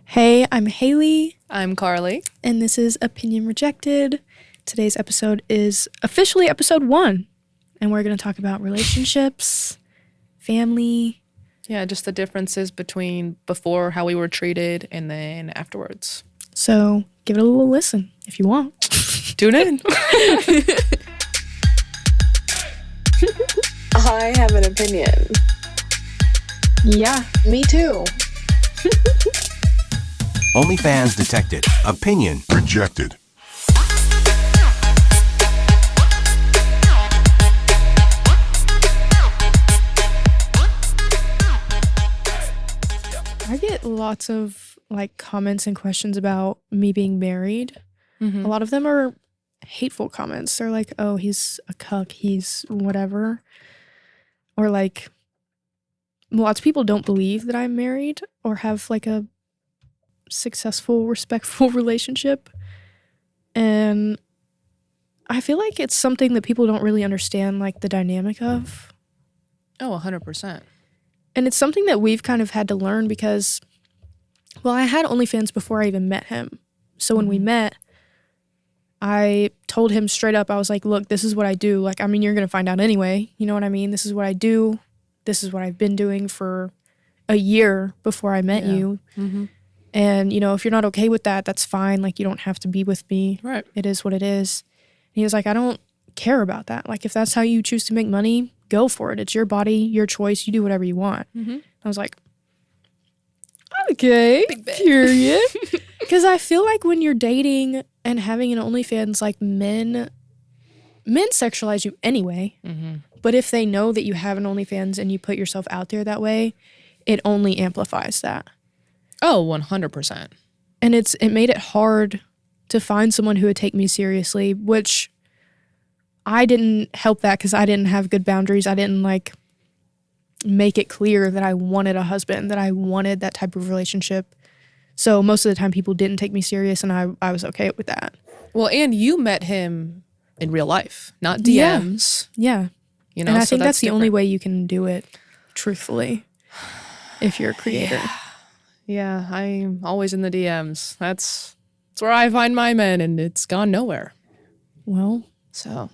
Hey, I'm Haley, I'm Carly. and this is Opinion Rejected. Today's episode is officially episode 1, and we're going to talk about relationships, family. Yeah, just the differences between before how we were treated and then afterwards. So give it a little listen if you want. Tune in. I have an opinion. Yeah. Me too. OnlyFans detected. Opinion rejected. I get lots of comments and questions about me being married. Mm-hmm. A lot of them are hateful comments. They're like, oh, he's a cuck, he's whatever. Or lots of people don't believe that I'm married or have a successful, respectful relationship. And I feel like it's something that people don't really understand, the dynamic of. Oh, 100%. And it's something that we've kind of had to learn because, I had OnlyFans before I even met him. So when we met, I told him straight up, I was like, look, this is what I do. You're going to find out anyway. You know what I mean? This is what I do. This is what I've been doing for a year before I met you. Mm-hmm. And, if you're not okay with that, that's fine. You don't have to be with me. Right. It is what it is. And he was like, I don't care about that. If that's how you choose to make money, go for it. It's your body, your choice. You do whatever you want. Mm-hmm. I was like, okay, period. Because I feel like when you're dating and having an OnlyFans, men sexualize you anyway. Mm-hmm. But if they know that you have an OnlyFans and you put yourself out there that way, it only amplifies that. Oh, 100%. And it made it hard to find someone who would take me seriously, which I didn't help that because I didn't have good boundaries. I didn't make it clear that I wanted a husband, that I wanted that type of relationship. So most of the time people didn't take me serious, and I was okay with that. Well, and you met him in real life, not DMs. Yeah. And I think that's the only way you can do it truthfully if you're a creator. Yeah, I'm always in the DMs. That's where I find my men, and it's gone nowhere. Well, so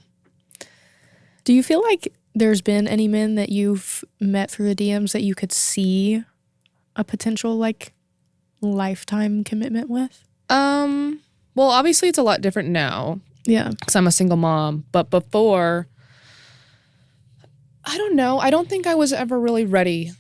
do you feel like there's been any men that you've met through the DMs that you could see a potential lifetime commitment with? Well, obviously it's a lot different now. Yeah. Because I'm a single mom. But before, I don't know. I don't think I was ever really ready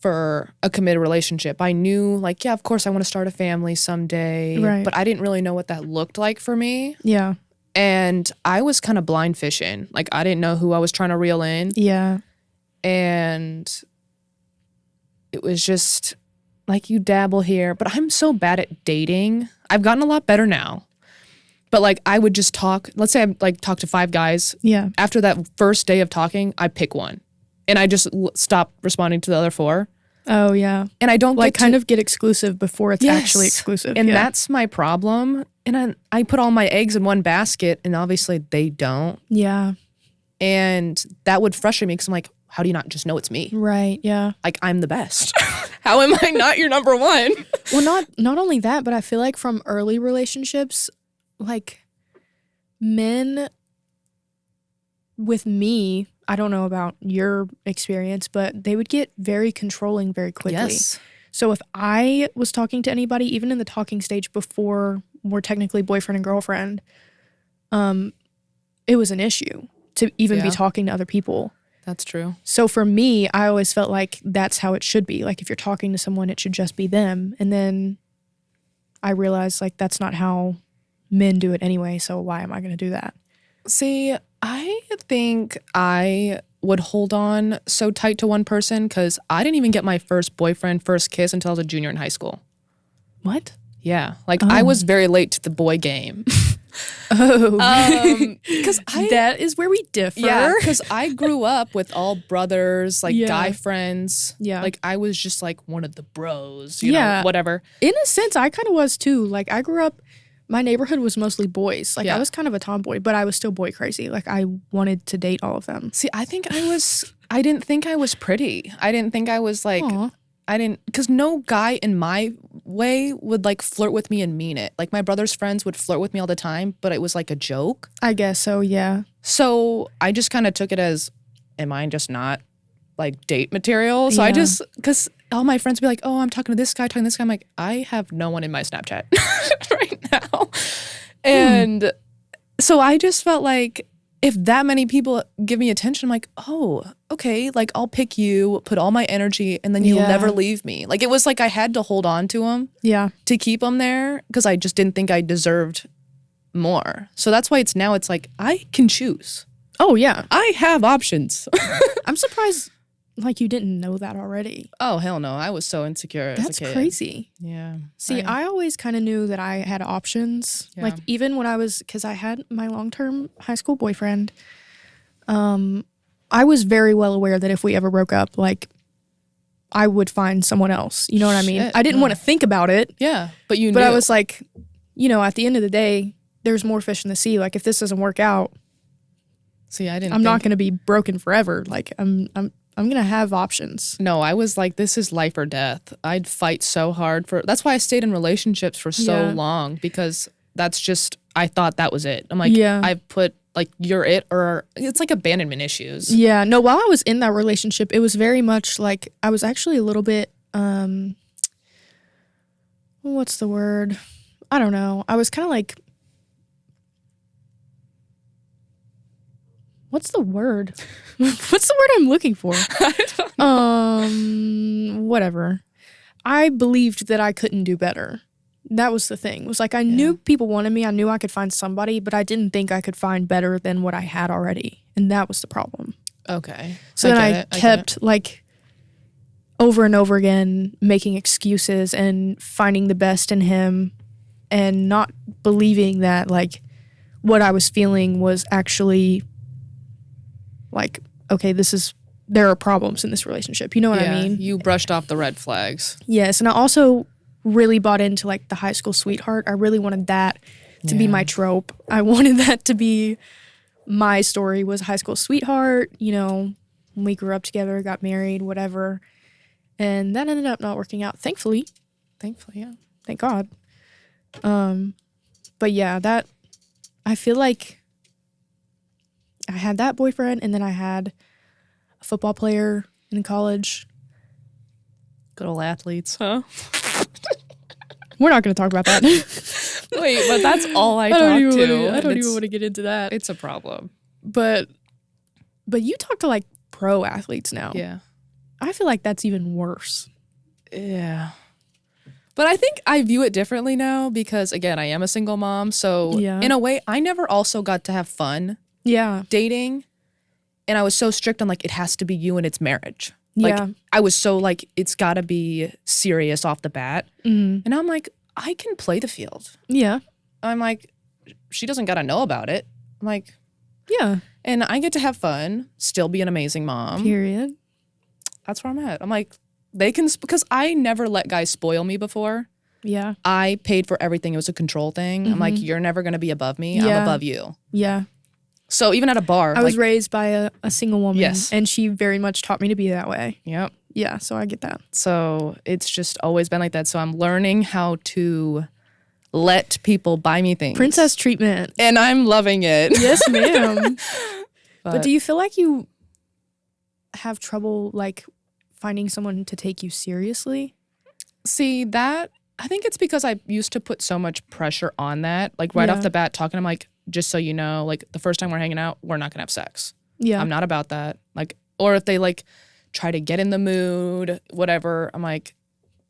for a committed relationship. I knew, of course I want to start a family someday. Right. But I didn't really know what that looked like for me. Yeah. And I was kind of blind fishing. I didn't know who I was trying to reel in. Yeah. And it was just you dabble here. But I'm so bad at dating. I've gotten a lot better now. But I would just talk. Let's say I talk to 5 guys. Yeah. After that first day of talking, I pick one. And I just stop responding to the other 4. Oh, yeah. And I don't get exclusive before it's actually exclusive. And that's my problem. And I put all my eggs in one basket, and obviously they don't. Yeah. And that would frustrate me because I'm like, how do you not just know it's me? Right, yeah. I'm the best. How am I not your number one? Well, not only that, but I feel like from early relationships, men with me, I don't know about your experience, but they would get very controlling very quickly. Yes. So if I was talking to anybody, even in the talking stage before we're technically boyfriend and girlfriend, it was an issue to even be talking to other people. That's true. So for me, I always felt like that's how it should be. If you're talking to someone, it should just be them. And then I realized that's not how men do it anyway. So why am I going to do that? See, I think I would hold on so tight to one person because I didn't even get my first boyfriend, first kiss until I was a junior in high school. What? Yeah. I was very late to the boy game. Oh. Because that is where we differ. Yeah, because I grew up with all brothers, guy friends. Yeah. I was just one of the bros, you know, whatever. In a sense, I kind of was too. I grew up, my neighborhood was mostly boys. I was kind of a tomboy, but I was still boy crazy. I wanted to date all of them. See, I didn't think I was pretty. I didn't think I was Aw. because no guy in my way would like flirt with me and mean it. Like my brother's friends would flirt with me all the time, but it was like a joke. I guess so, yeah. So I just kind of took it as, am I just not like date material? So I just, because all my friends would be like, oh, I'm talking to this guy, I'm like, I have no one in my Snapchat right now. And so I just felt like if that many people give me attention, I'm like, oh, okay, like I'll pick you, put all my energy, and then you'll never leave me. Like it was like I had to hold on to him to keep him there because I just didn't think I deserved more. So that's why it's like I can choose. Oh, yeah. I have options. I'm surprised like you didn't know that already. Oh, hell no. I was so insecure as a kid. That's crazy. Yeah. See, I always kind of knew that I had options. Yeah. Like even when because I had my long-term high school boyfriend, I was very well aware that if we ever broke up, like I would find someone else. You know what I mean? I didn't want to think about it. Yeah, but you knew. But I was like, you know, at the end of the day, there's more fish in the sea. Like if this doesn't work out, see, I'm not going to be broken forever. Like I'm going to have options. No, I was like, this is life or death. I'd fight so hard that's why I stayed in relationships for so long, because that's just, I thought that was it. I'm like, I've put like, you're it, or it's like abandonment issues. Yeah, no, while I was in that relationship, it was very much like, I was actually a little bit, what's the word? I don't know. I was kind of like, what's the word? What's the word I'm looking for? Whatever. I believed that I couldn't do better. That was the thing. It was like I knew people wanted me. I knew I could find somebody, but I didn't think I could find better than what I had already. And that was the problem. Okay. So then I kept like over and over again making excuses and finding the best in him and not believing that like what I was feeling was actually like, okay, there are problems in this relationship. You know what I mean? You brushed off the red flags. Yes. And I also really bought into like the high school sweetheart. I really wanted that to be my trope. I wanted that to be my story, was high school sweetheart. You know, we grew up together, got married, whatever. And that ended up not working out. Thankfully, yeah. Thank God. But yeah, I feel like I had that boyfriend, and then I had a football player in college. Good old athletes, huh? We're not going to talk about that. Wait, but that's all I talk to. I don't even want to get into that. It's a problem. But you talk to like pro athletes now. Yeah. I feel like that's even worse. Yeah. But I think I view it differently now because, again, I am a single mom. So in a way, I never also got to have fun dating. And I was so strict on like, it has to be you and it's marriage. Like I was so like, it's got to be serious off the bat. And I'm like, I can play the field. Yeah. I'm like, she doesn't got to know about it. I'm like, yeah. And I get to have fun, still be an amazing mom. Period. That's where I'm at. I'm like, they can, because I never let guys spoil me before. Yeah. I paid for everything. It was a control thing. I'm like, you're never going to be above me. I'm above you. Yeah. So even at a bar. I was raised by a single woman. Yes. And she very much taught me to be that way. Yep. Yeah, so I get that. So it's just always been like that. So I'm learning how to let people buy me things. Princess treatment. And I'm loving it. Yes, ma'am. But do you feel like you have trouble like finding someone to take you seriously? See, that, I think it's because I used to put so much pressure on that. Like right off the bat, talking, I'm like, just so you know, like the first time we're hanging out, we're not gonna have sex. Yeah. I'm not about that. Like, or if they like try to get in the mood, whatever, I'm like,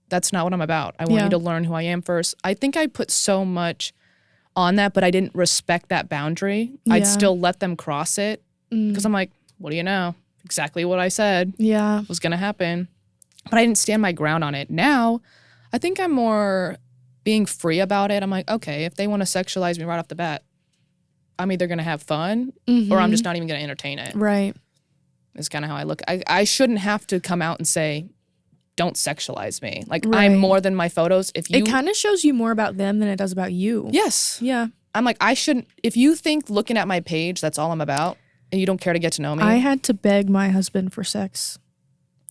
that's not what I'm about. I want you to learn who I am first. I think I put so much on that, but I didn't respect that boundary. I'd still let them cross it because I'm like, what do you know? Exactly what I said was gonna happen. But I didn't stand my ground on it. Now, I think I'm more being free about it. I'm like, okay, if they want to sexualize me right off the bat, I'm either going to have fun or I'm just not even going to entertain it. Right. It's kind of how I look. I shouldn't have to come out and say, don't sexualize me. Like, I'm more than my photos. If you, it kind of shows you more about them than it does about you. Yes. Yeah. I'm like, I shouldn't, if you think looking at my page, that's all I'm about, and you don't care to get to know me. I had to beg my husband for sex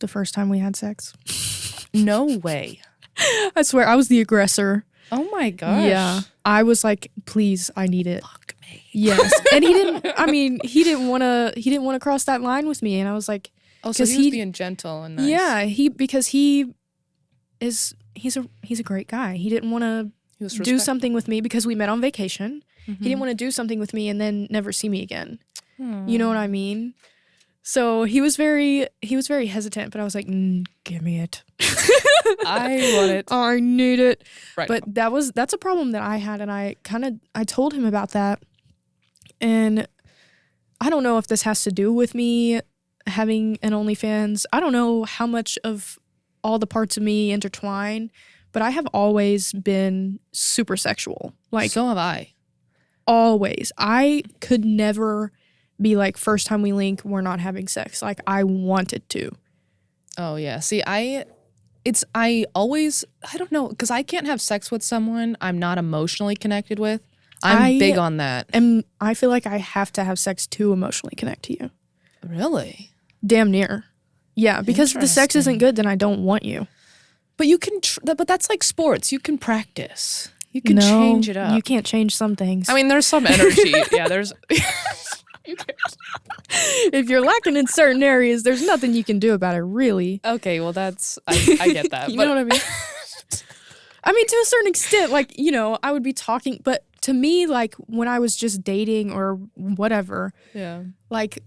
the first time we had sex. No way. I swear, I was the aggressor. Oh my gosh. Yeah. I was like, please, I need it. Fuck me. Yes. And he didn't want to cross that line with me. And I was like, Oh, so he was being gentle and nice. yeah, because he's a great guy. He didn't want to do something with me because we met on vacation. Mm-hmm. He didn't want to do something with me and then never see me again. You know what I mean? So he was very hesitant, but I was like, give me it. I want it. I need it. Right. But that's a problem that I had, and I told him about that. And I don't know if this has to do with me having an OnlyFans. I don't know how much of all the parts of me intertwine, but I have always been super sexual. Like, so have I. Always. I could never be like, first time we link, we're not having sex. Like, I wanted to. Oh yeah. See, I don't know, because I can't have sex with someone I'm not emotionally connected with. I'm big on that. And I feel like I have to have sex to emotionally connect to you. Really? Damn near. Yeah, because if the sex isn't good, then I don't want you. But you can, but that's like sports. You can practice. You can change it up. You can't change some things. I mean, there's some energy. Yeah, there's. If you're lacking in certain areas, there's nothing you can do about it, really. Okay, well, I get that. You know what I mean? I mean, to a certain extent, like, I would be talking, but to me, like, when I was just dating or whatever, yeah, like,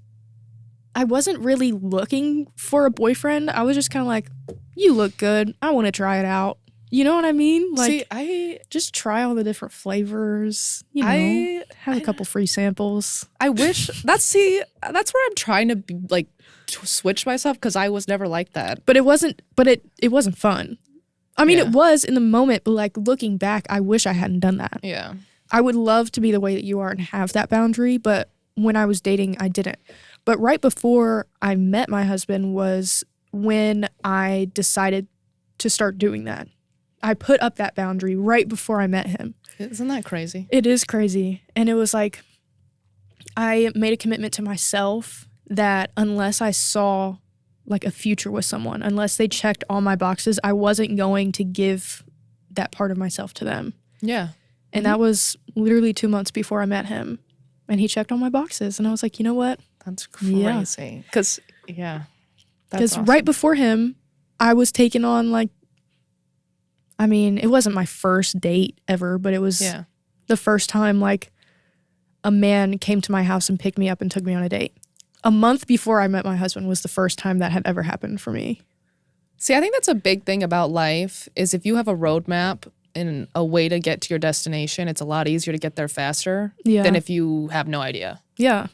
I wasn't really looking for a boyfriend. I was just kind of like, you look good. I want to try it out. You know what I mean? Like, see, I just try all the different flavors. Have a couple free samples. I wish that's where I'm trying to be, like, to switch myself, because I was never like that. But it wasn't. But it wasn't fun. I mean, Yeah. it was in the moment, but like looking back, I wish I hadn't done that. Yeah. I would love to be the way that you are and have that boundary, but when I was dating, I didn't. But right before I met my husband was when I decided to start doing that. I put up that boundary right before I met him. Isn't that crazy? It is crazy. And it was like, I made a commitment to myself that unless I saw like a future with someone, unless they checked all my boxes, I wasn't going to give that part of myself to them. Yeah. And that was literally 2 months before I met him. And he checked all my boxes. And I was like, you know what? That's crazy. Because, yeah. Because right before him, I was taking on like, I mean, it wasn't my first date ever, but it was the first time like a man came to my house and picked me up and took me on a date. A month before I met my husband was the first time that had ever happened for me. See, I think that's a big thing about life is if you have a roadmap and a way to get to your destination, it's a lot easier to get there faster than if you have no idea. Yeah.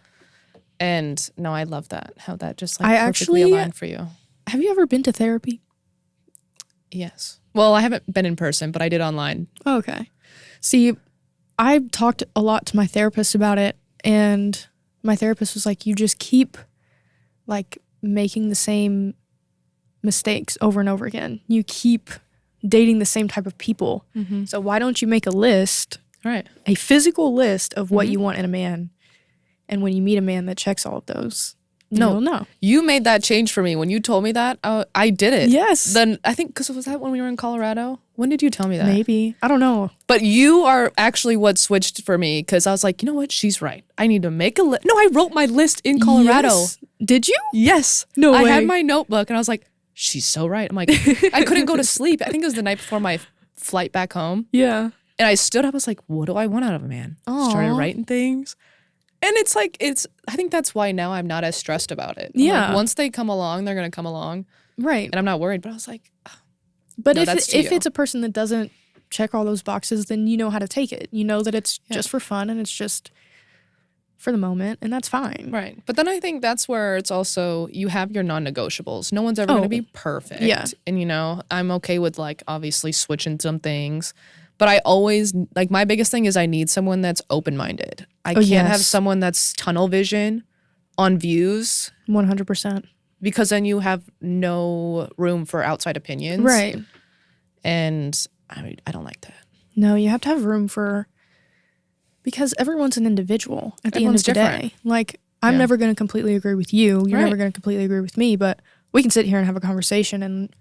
And no, I love that. How that just like perfectly aligned for you. Have you ever been to therapy? Yes. Well, I haven't been in person, but I did online. Oh, okay. See, I talked a lot to my therapist about it, and my therapist was like, you just keep like making the same mistakes over and over again. You keep dating the same type of people. Mm-hmm. So why don't you make a list, right? A physical list of what you want in a man. And when you meet a man that checks all of those, no. You made that change for me. When you told me that, I did it. Yes. Then I think, because was that when we were in Colorado? When did you tell me that? Maybe. I don't know. But you are actually what switched for me, because I was like, you know what? She's right. I need to make a list. No, I wrote my list in Colorado. Yes. Did you? Yes. No way. I had my notebook and I was like, she's so right. I'm like, I couldn't go to sleep. I think it was the night before my flight back home. Yeah. And I stood up. I was like, what do I want out of a man? Started writing things. And it's like, I think that's why now I'm not as stressed about it. I'm like, once they come along, they're going to come along. Right. And I'm not worried. But I was like, but if it's a person that doesn't check all those boxes, then you know how to take it. You know that it's just for fun and it's just for the moment, and that's fine. Right. But then I think that's where it's also, you have your non-negotiables. No one's ever going to be perfect. Yeah. And, I'm okay with, like, obviously switching some things. But I always, like, my biggest thing is I need someone that's open-minded. I can't have someone that's tunnel vision on views. 100%. Because then you have no room for outside opinions. Right. And I don't like that. No, you have to have room for, because everyone's an individual at the end of the day. Like, I'm never going to completely agree with you. You're never going to completely agree with me. But we can sit here and have a conversation and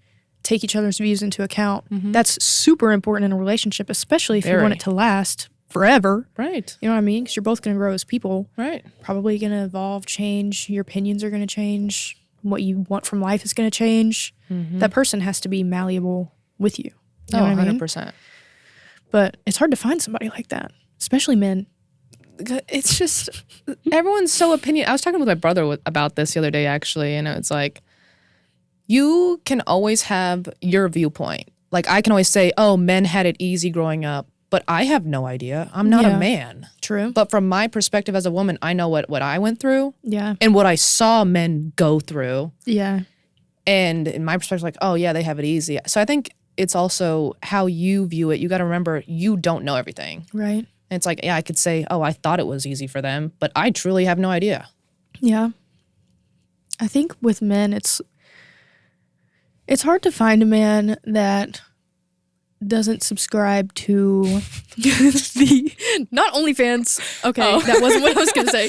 take each other's views into account. That's super important in a relationship, especially if you want it to last forever. Right. You know what I mean? Because you're both going to grow as people. Right. Probably going to evolve, change. Your opinions are going to change. What you want from life is going to change. That person has to be malleable with you. You know what I mean? 100%. But it's hard to find somebody like that, especially men. It's just, everyone's so opinion. I was talking with my brother about this the other day, actually, and it's like, you can always have your viewpoint. Like, I can always say, oh, men had it easy growing up, but I have no idea. I'm not a man. True. But from my perspective as a woman, I know what I went through. Yeah. And what I saw men go through. Yeah. And in my perspective, like, oh, yeah, they have it easy. So I think it's also how you view it. You got to remember, you don't know everything. Right. And it's like, yeah, I could say, oh, I thought it was easy for them, but I truly have no idea. Yeah. I think with men, it's hard to find a man that doesn't subscribe to the not OnlyFans. Okay, that wasn't what I was gonna say.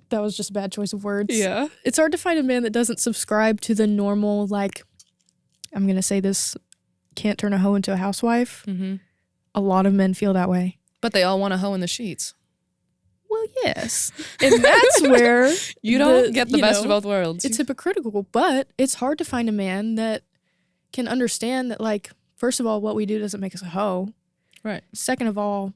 That was just a bad choice of words. Yeah. It's hard to find a man that doesn't subscribe to the normal, like, I'm gonna say this, can't turn a hoe into a housewife. A lot of men feel that way. But they all want a hoe in the sheets. Well, yes. And that's where you don't get the best of both worlds. It's hypocritical, but it's hard to find a man that can understand that, like, first of all, what we do doesn't make us a hoe. Right. Second of all,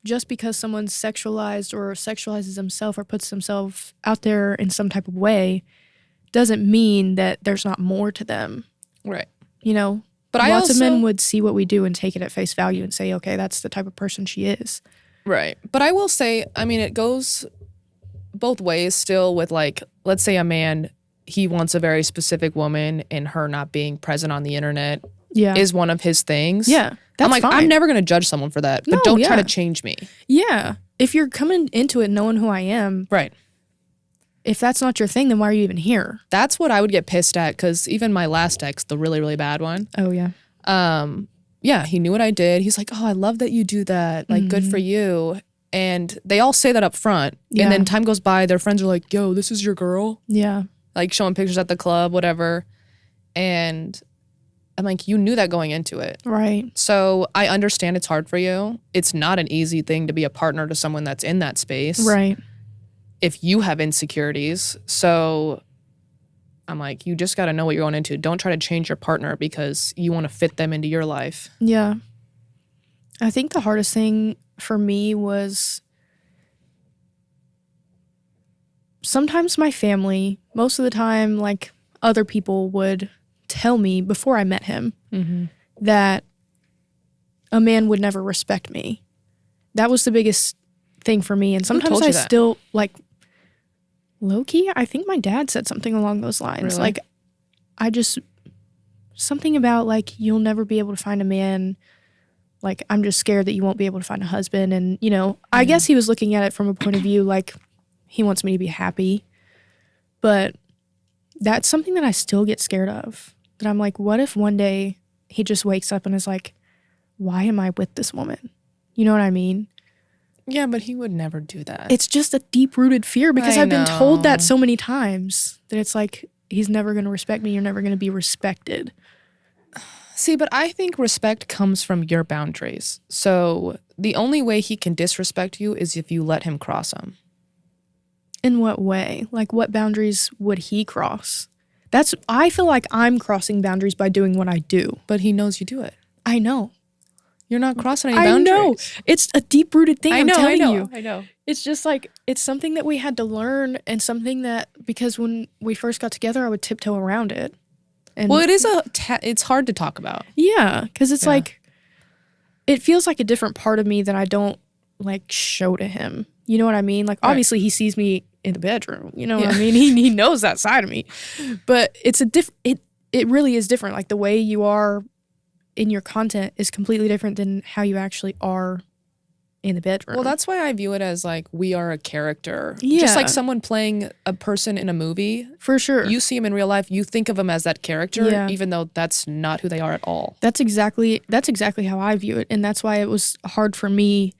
just because someone's sexualized or sexualizes himself or puts himself out there in some type of way doesn't mean that there's not more to them. Right. You know? But lots of men would see what we do and take it at face value and say, okay, that's the type of person she is. Right. But I will say, I mean, it goes both ways still with, like, let's say a man, he wants a very specific woman and her not being present on the internet is one of his things. Yeah. That's I'm like, fine. I'm never going to judge someone for that, but don't try to change me. Yeah. If you're coming into it knowing who I am. Right. If that's not your thing, then why are you even here? That's what I would get pissed at, because even my last ex, the really, really bad one. Oh, yeah. Yeah, he knew what I did. He's like, oh, I love that you do that. Like, good for you. And they all say that up front. Yeah. And then time goes by, their friends are like, yo, this is your girl? Yeah. Like, showing pictures at the club, whatever. And I'm like, you knew that going into it. Right. So I understand it's hard for you. It's not an easy thing to be a partner to someone that's in that space. Right. If you have insecurities. So I'm like, you just got to know what you're going into. Don't try to change your partner because you want to fit them into your life. Yeah. I think the hardest thing for me was sometimes my family, most of the time, like, other people would tell me before I met him that a man would never respect me. That was the biggest thing for me. And sometimes I still, like, low-key, I think my dad said something along those lines. Really? Like, something about, like, you'll never be able to find a man. Like, I'm just scared that you won't be able to find a husband. And, you know, I guess he was looking at it from a point of view, like, he wants me to be happy. But that's something that I still get scared of. That I'm like, what if one day he just wakes up and is like, why am I with this woman? You know what I mean? Yeah, but he would never do that. It's just a deep-rooted fear because I've been told that so many times that it's like, he's never going to respect me. You're never going to be respected. See, but I think respect comes from your boundaries. So the only way he can disrespect you is if you let him cross them. In what way? Like, what boundaries would he cross? I feel like I'm crossing boundaries by doing what I do. But he knows you do it. I know. You're not crossing any boundaries. I know. It's a deep-rooted thing, I'm telling you. I know. It's just like, it's something that we had to learn and something that, because when we first got together, I would tiptoe around it. And well, it is it's hard to talk about. Yeah, because it's like, it feels like a different part of me that I don't, like, show to him. You know what I mean? Like, obviously he sees me in the bedroom. You know what I mean? He knows that side of me. But it's it really is different. Like, the way you are in your content is completely different than how you actually are in the bedroom. Well, that's why I view it as, like, we are a character. Yeah. Just like someone playing a person in a movie. For sure. You see them in real life, you think of them as that character, Yeah. even though that's not who they are at all. That's exactly how I view it. And that's why it was hard for me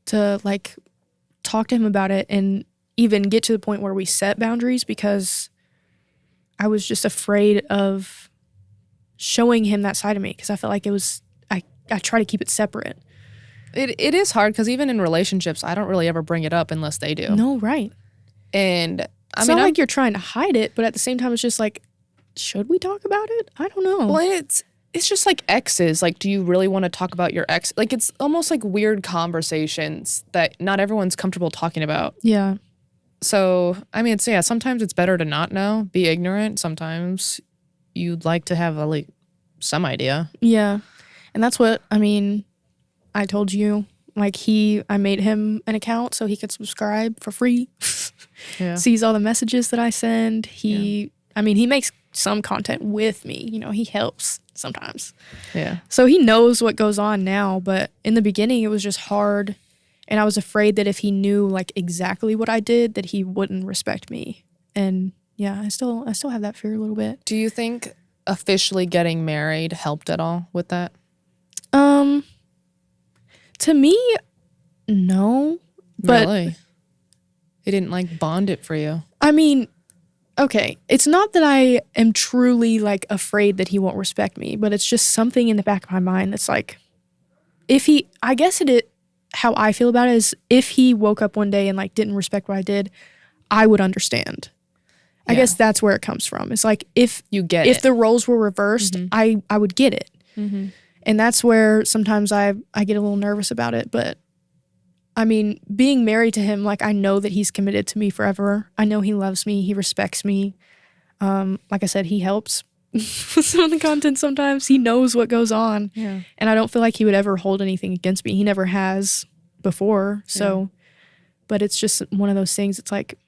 to, like, talk to him about it and even get to the point where we set boundaries, because I was just afraid of showing him that side of me because I felt like it was, I try to keep it separate. It is hard because even in relationships, I don't really ever bring it up unless they do. No, right. And It's not like you're trying to hide it, but at the same time, it's just like, should we talk about it? I don't know. Well, it's just like exes. Like, do you really want to talk about your ex? Like, it's almost like weird conversations that not everyone's comfortable talking about. Yeah. So, I mean, sometimes it's better to not know, be ignorant. Sometimes you'd like to have some idea. Yeah. And that's what, I mean, I told you, like I made him an account so he could subscribe for free. Yeah. Sees all the messages that I send. He makes some content with me. You know, he helps sometimes. Yeah. So he knows what goes on now, but in the beginning it was just hard. And I was afraid that if he knew like exactly what I did, that he wouldn't respect me. And yeah, I still have that fear a little bit. Do you think officially getting married helped at all with that? To me, no. But really? It didn't like bond it for you? I mean, okay, it's not that I am truly like afraid that he won't respect me, but it's just something in the back of my mind that's like, how I feel about it is if he woke up one day and like didn't respect what I did, I would understand. I guess that's where it comes from. It's like if the roles were reversed, I would get it. Mm-hmm. And that's where sometimes I get a little nervous about it. But I mean, being married to him, like I know that he's committed to me forever. I know he loves me. He respects me. Like I said, he helps with some of the content sometimes. He knows what goes on. Yeah. And I don't feel like he would ever hold anything against me. He never has before. So, but it's just one of those things. It's like,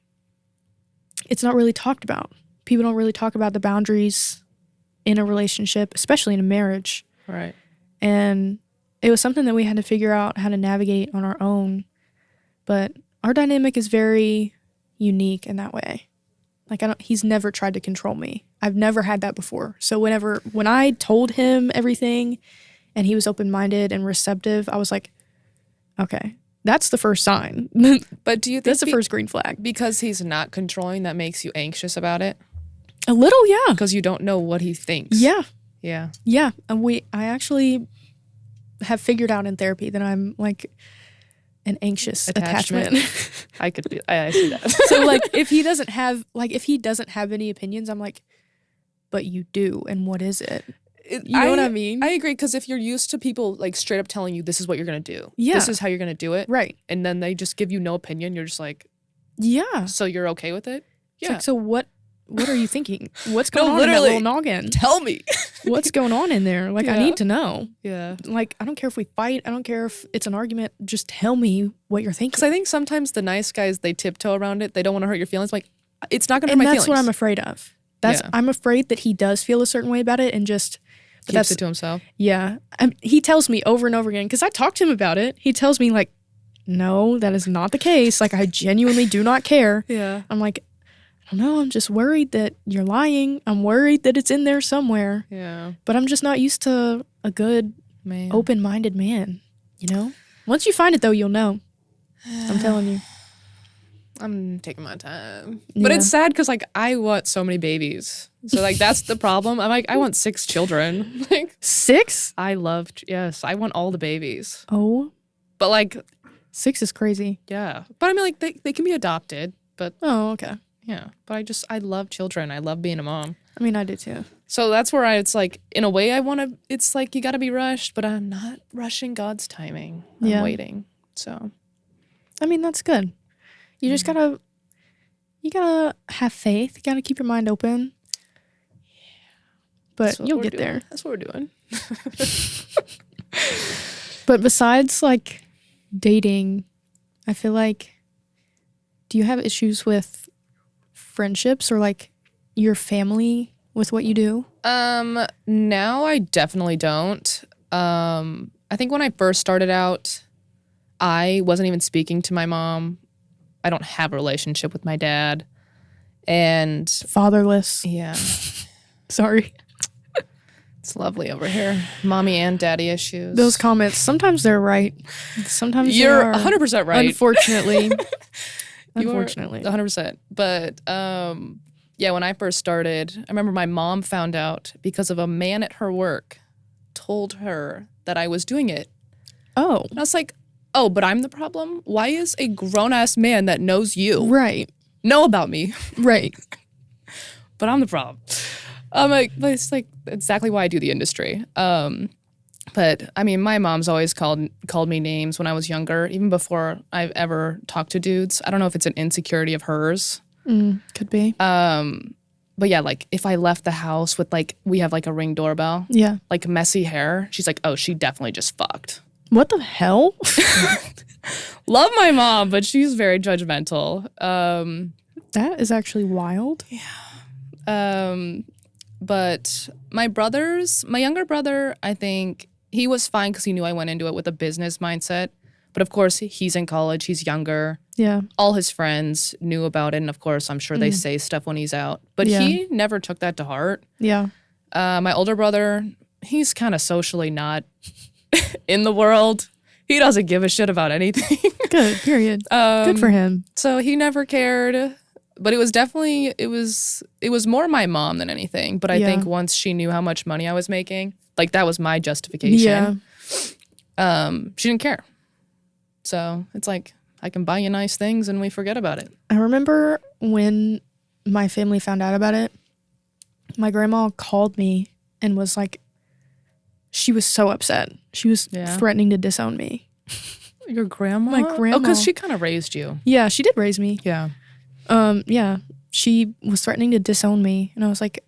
it's not really talked about. People don't really talk about the boundaries in a relationship, especially in a marriage. Right. And it was something that we had to figure out how to navigate on our own. But our dynamic is very unique in that way. Like he's never tried to control me. I've never had that before. So when I told him everything and he was open-minded and receptive, I was like, okay, that's the first sign. But do you think that's the first green flag? Because he's not controlling, that makes you anxious about it? A little, yeah. Because you don't know what he thinks. Yeah. Yeah. Yeah. And I actually have figured out in therapy that I'm like an anxious attachment. I see that. So like if he doesn't have any opinions, I'm like, but you do, and what is it? You know what I mean? I agree, because if you're used to people like straight up telling you this is what you're gonna do, this is how you're gonna do it, right? And then they just give you no opinion, you're just like, yeah. So you're okay with it? Yeah. Like, so what are you thinking? What's going on in that little noggin? Tell me. What's going on in there? Like, I need to know. Yeah. Like, I don't care if we fight. I don't care if it's an argument. Just tell me what you're thinking. Because I think sometimes the nice guys, they tiptoe around it. They don't want to hurt your feelings. Like, it's not going to hurt my feelings. And that's what I'm afraid of. I'm afraid that he does feel a certain way about it and just keeps it to himself. Yeah. He tells me over and over again, because I talked to him about it. He tells me, like, no, that is not the case. Like, I genuinely do not care. Yeah. I'm like, I don't know. I'm just worried that you're lying. I'm worried that it's in there somewhere. Yeah. But I'm just not used to a good, open-minded man, you know? Once you find it, though, you'll know. I'm telling you. I'm taking my time. But it's sad because, like, I want so many babies. So, like, that's the problem. I'm like, I want 6 children. Like 6? I want all the babies. Oh. But, like. 6 is crazy. Yeah. But, I mean, like, they can be adopted. But. Oh, okay. Yeah. But I love children. I love being a mom. I mean, I do, too. So that's where it's like, in a way, it's like you got to be rushed. But I'm not rushing God's timing. I'm waiting. So. I mean, that's good. You just gotta have faith. You gotta keep your mind open. Yeah. But you'll get there. That's what we're doing. But besides, like, dating, I feel like, do you have issues with friendships or, like, your family with what you do? Now I definitely don't. I think when I first started out, I wasn't even speaking to my mom. I don't have a relationship with my dad. And fatherless. Yeah. Sorry. It's lovely over here. Mommy and daddy issues. Those comments, sometimes they're right. Sometimes you're 100% right. Unfortunately. Unfortunately. 100%. But Yeah, when I first started, I remember my mom found out because of a man at her work told her that I was doing it. Oh. And I was like, oh, but I'm the problem? Why is a grown-ass man that knows you Right. know about me? Right. But I'm the problem. I'm like, but it's like exactly why I do the industry. But I mean, my mom's always called me names when I was younger, even before I've ever talked to dudes. I don't know if it's an insecurity of hers. Could be. But yeah, like if I left the house with like, we have like a Ring doorbell, Yeah. like messy hair, she's like, oh, she definitely just fucked. What the hell? Love my mom, but she's very judgmental. That is actually wild. But my younger brother, I think he was fine because he knew I went into it with a business mindset. But of course, he's in college, he's younger. Yeah. All his friends knew about it. And of course, I'm sure they say stuff when he's out. But he never took that to heart. Yeah. My older brother, he's kind of socially not in the world. He doesn't give a shit about anything. Good. Period. Good for him. So he never cared. But it was definitely, it was more my mom than anything. But I think once she knew how much money I was making, like that was my justification. Yeah. She didn't care. So it's like, I can buy you nice things and we forget about it. I remember when my family found out about it, my grandma called me and was like, she was so upset. She was threatening to disown me. Your grandma? My grandma. Oh, because she kind of raised you. Yeah, she did raise me. Yeah. Yeah, she was threatening to disown me. And I was like,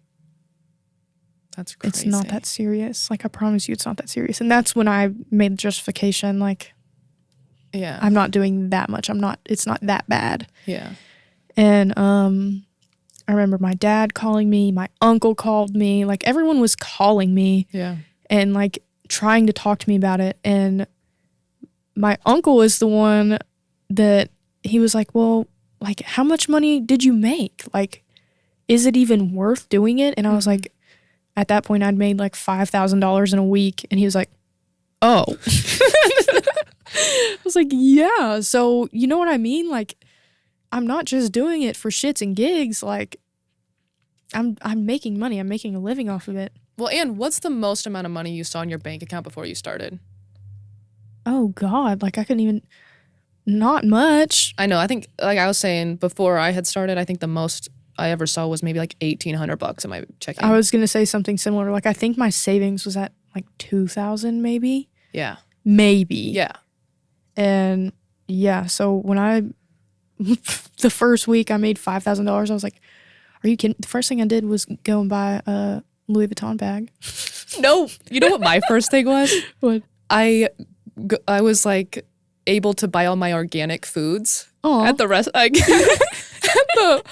that's crazy. It's not that serious. Like, I promise you it's not that serious. And that's when I made the justification, like, yeah, I'm not doing that much. It's not that bad. Yeah. And I remember my dad calling me, my uncle called me, like everyone was calling me. Yeah. And like trying to talk to me about it. And my uncle was the one that he was like, well, like, how much money did you make? Like, is it even worth doing it? And I was like, at that point, I'd made like $5,000 in a week. And he was like, oh. I was like, yeah. So, you know what I mean? Like, I'm not just doing it for shits and gigs. Like, I'm making money. I'm making a living off of it. Well, Anne, what's the most amount of money you saw in your bank account before you started? Oh, God. Like, I couldn't even... Not much. I know. I think, like I was saying, before I had started, I think the most I ever saw was maybe like $1,800 in my checking. I was going to say something similar. Like, I think my savings was at like 2,000 maybe. Yeah. Maybe. Yeah. And yeah, so when the first week I made $5,000, I was like, are you kidding? The first thing I did was go and buy a Louis Vuitton bag. No. You know what my first thing was? What? I was like able to buy all my organic foods at the at the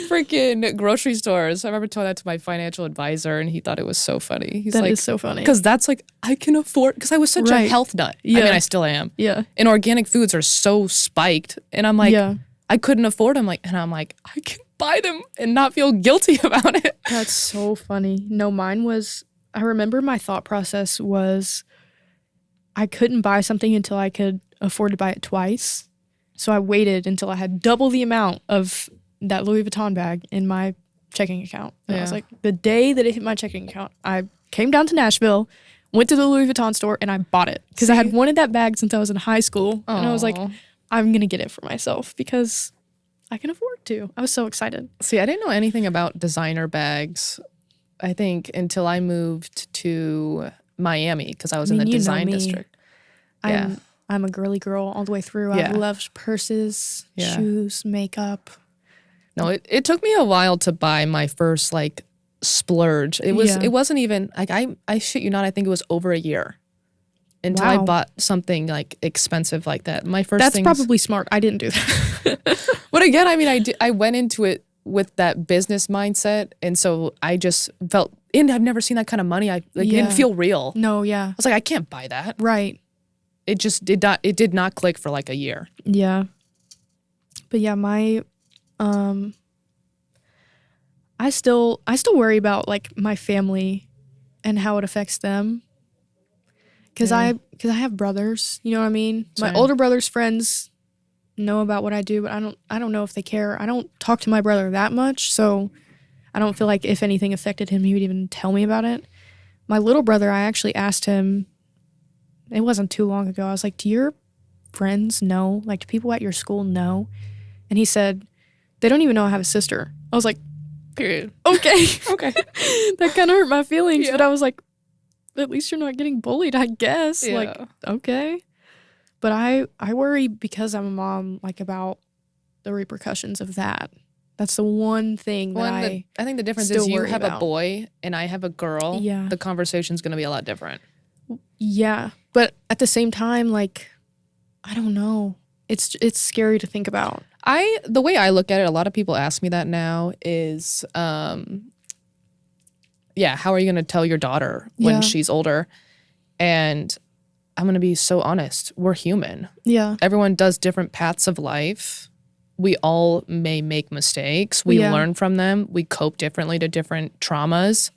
freaking grocery stores. I remember telling that to my financial advisor, and he thought it was so funny. He's That like, is so funny. because that's like I can afford. Because I was such a health nut. Yeah. I mean, I still am. Yeah. And organic foods are so spiked, and I'm like, I couldn't afford them. And I'm like, I can buy them and not feel guilty about it. That's so funny. No, mine was. I remember my thought process was, I couldn't buy something until I could afford to buy it twice. So I waited until I had double the amount of that Louis Vuitton bag in my checking account. And I was like, the day that it hit my checking account, I came down to Nashville, went to the Louis Vuitton store, and I bought it. Because I had wanted that bag since I was in high school. And I was like, I'm going to get it for myself because I can afford to. I was so excited. See, I didn't know anything about designer bags, I think, until I moved to Miami because I was in the design district. Yeah. I'm a girly girl all the way through. I've loved purses, shoes, makeup. No, it took me a while to buy my first like splurge. It wasn't even like I shit you not, I think it was over a year until I bought something like expensive like that. My first That's probably smart. I didn't do that. But again, I mean, I went into it with that business mindset, and so I just felt, and I've never seen that kind of money. It didn't feel real. No, yeah. I was like, I can't buy that. Right. It just did not click for like a year. Yeah. But yeah, I still worry about like my family and how it affects them. Cause I have brothers, you know what I mean? Same. My older brother's friends know about what I do, but I don't know if they care. I don't talk to my brother that much, so I don't feel like if anything affected him, he would even tell me about it. My little brother, I actually asked him, it wasn't too long ago, I was like, do your friends know? Like, do people at your school know? And he said, they don't even know I have a sister. I was like, Period. okay. Okay. That kind of hurt my feelings, Yeah. but I was like, at least you're not getting bullied, I guess. Yeah. Like, okay. But I worry because I'm a mom, like, about the repercussions of that. That's the one thing that I think the difference still is you worry have about. a boy and I have a girl. Yeah. The conversation's going to be a lot different. Yeah. But at the same time, like, I don't know. It's scary to think about. The way I look at it, a lot of people ask me that now is, how are you going to tell your daughter when Yeah. she's older? And I'm going to be so honest. We're human. Yeah. Everyone does different paths of life. We all may make mistakes. We Yeah. learn from them. We cope differently to different traumas.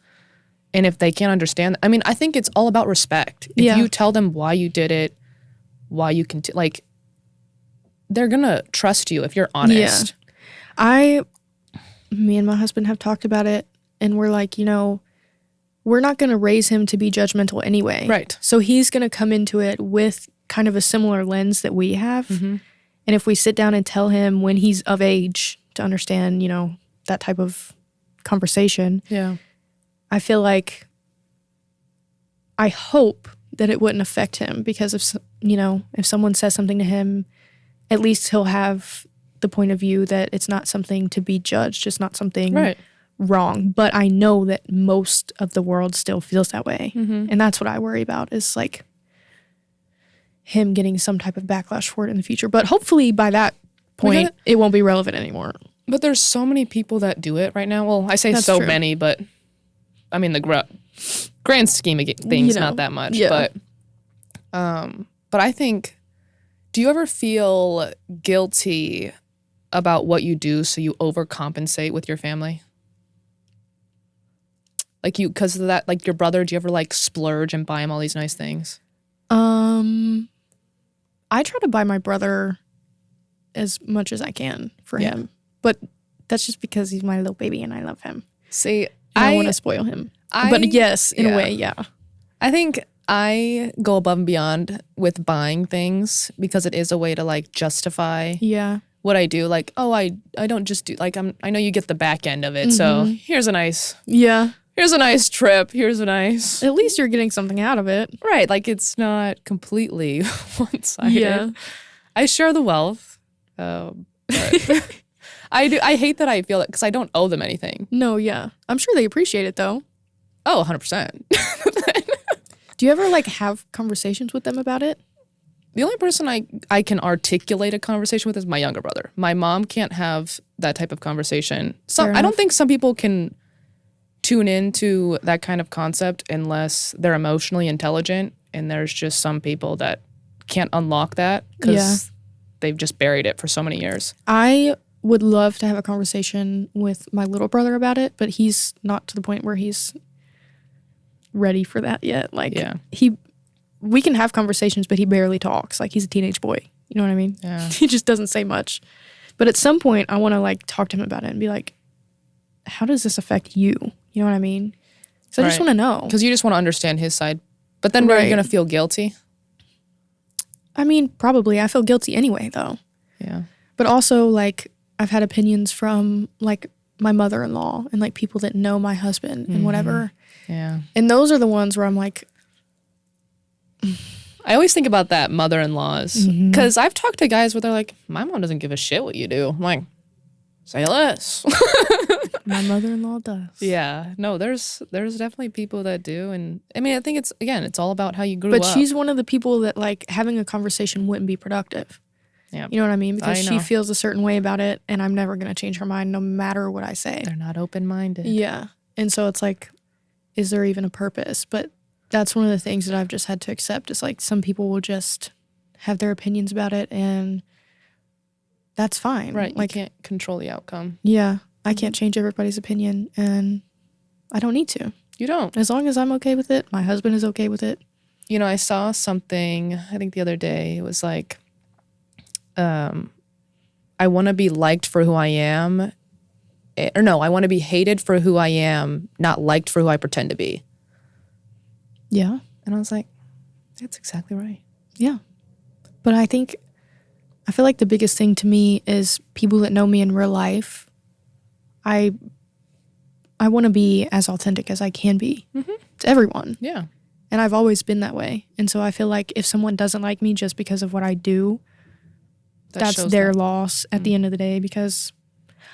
And if they can't understand, I mean, I think it's all about respect. If Yeah. you tell them why you did it, why you can, they're going to trust you if you're honest. Me and my husband have talked about it, and we're like, we're not going to raise him to be judgmental anyway. Right. So he's going to come into it with kind of a similar lens that we have. Mm-hmm. And if we sit down and tell him when he's of age to understand, that type of conversation, Yeah. I feel like I hope that it wouldn't affect him, because if someone says something to him, at least he'll have the point of view that it's not something to be judged. It's not something Right. wrong. But I know that most of the world still feels that way. Mm-hmm. And that's what I worry about, is like him getting some type of backlash for it in the future. But hopefully by that point, it won't be relevant anymore. But there's so many people that do it right now. Well, I say That's so true. many, but I mean, the grand scheme of things, not that much. Yeah. But I think, do you ever feel guilty about what you do so you overcompensate with your family? Like because of that, like your brother, do you ever like splurge and buy him all these nice things? I try to buy my brother as much as I can for Yeah. him. But that's just because he's my little baby and I love him. See, And I want to spoil him. But yes, in a way, yeah. I think I go above and beyond with buying things because it is a way to like justify Yeah. what I do. Like, oh, I don't just do like I know you get the back end of it. So here's a nice trip. Here's a nice At least you're getting something out of it. right. Like it's not completely one-sided. Yeah. I share the wealth. But I do. I hate that I feel it because I don't owe them anything. No, yeah. I'm sure they appreciate it though. Oh, 100%. Do you ever like have conversations with them about it? The only person I can articulate a conversation with is my younger brother. My mom can't have that type of conversation. Fair I don't enough. think some people can tune into that kind of concept unless they're emotionally intelligent. And there's just some people that can't unlock that because they've just buried it for so many years. I would love to have a conversation with my little brother about it, but he's not to the point where he's ready for that yet. Like we can have conversations, but he barely talks. Like he's a teenage boy. You know what I mean? Yeah. He just doesn't say much. But at some point I want to like talk to him about it and be like, how does this affect you? You know what I mean? So I just Right. want to know. Because you just want to understand his side. But then are you Right. going to feel guilty? I mean, probably. I feel guilty anyway though. Yeah. But also like I've had opinions from like my mother-in-law and like people that know my husband and whatever. Yeah. And those are the ones where I'm like, I always think about that mother-in-laws because I've talked to guys where they're like, my mom doesn't give a shit what you do. I'm like, say less. my mother-in-law does. Yeah. No, there's definitely people that do. And I mean, I think it's all about how you grew But up. she's one of the people that like having a conversation wouldn't be productive. Yeah. You know what I mean? Because I she know. feels a certain way about it and I'm never going to change her mind no matter what I say. They're not open-minded. Yeah. And so it's like, is there even a purpose? But that's one of the things that I've just had to accept is like some people will just have their opinions about it and that's fine. Right. Like, you can't control the outcome. yeah, I can't change everybody's opinion and I don't need to. You don't. As long as I'm okay with it, my husband is okay with it. You know, I saw something, I think the other day, it was like, I want to be liked for who I am or no, I want to be hated for who I am, not liked for who I pretend to be. Yeah. And I was like, that's exactly right. Yeah. But I feel like the biggest thing to me is people that know me in real life. I want to be as authentic as I can be to everyone. Yeah. And I've always been that way. And so I feel like if someone doesn't like me just because of what I do, that's their loss at the end of the day, because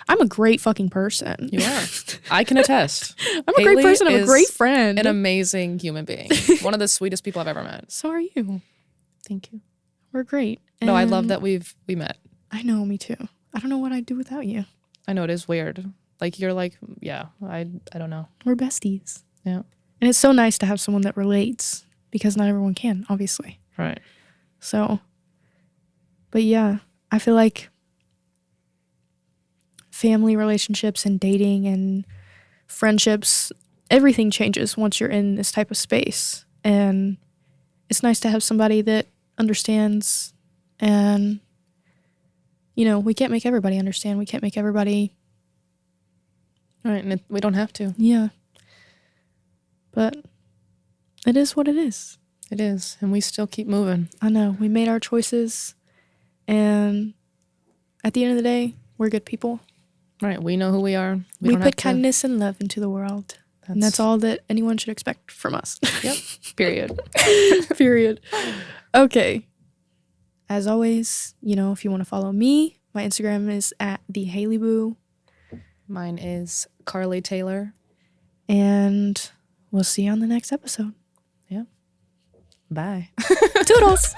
I'm a great fucking person. You are. I can attest. I'm a great person. I'm a great friend. An amazing human being. One of the sweetest people I've ever met. So are you. Thank you. We're great. No, I love And that we met. I know, me too. I don't know what I'd do without you. I know it is weird. Like you're like, yeah, I don't know. We're besties. Yeah. And it's so nice to have someone that relates, because not everyone can, obviously. Right. So, but yeah, I feel like family relationships and dating and friendships, everything changes once you're in this type of space. And it's nice to have somebody that understands. And, you know, we can't make everybody understand. We can't make everybody. Right. And we don't have to. Yeah. But it is what it is. It is. And we still keep moving. I know. We made our choices. And at the end of the day, we're good people. Right. We know who we are. We put kindness and love into the world. And that's all that anyone should expect from us. Yep. Period. Period. Okay. As always, you know, if you want to follow me, my Instagram is at @theHaleyBoo. Mine is Carly Taylor. And we'll see you on the next episode. Yeah. Bye. Toodles.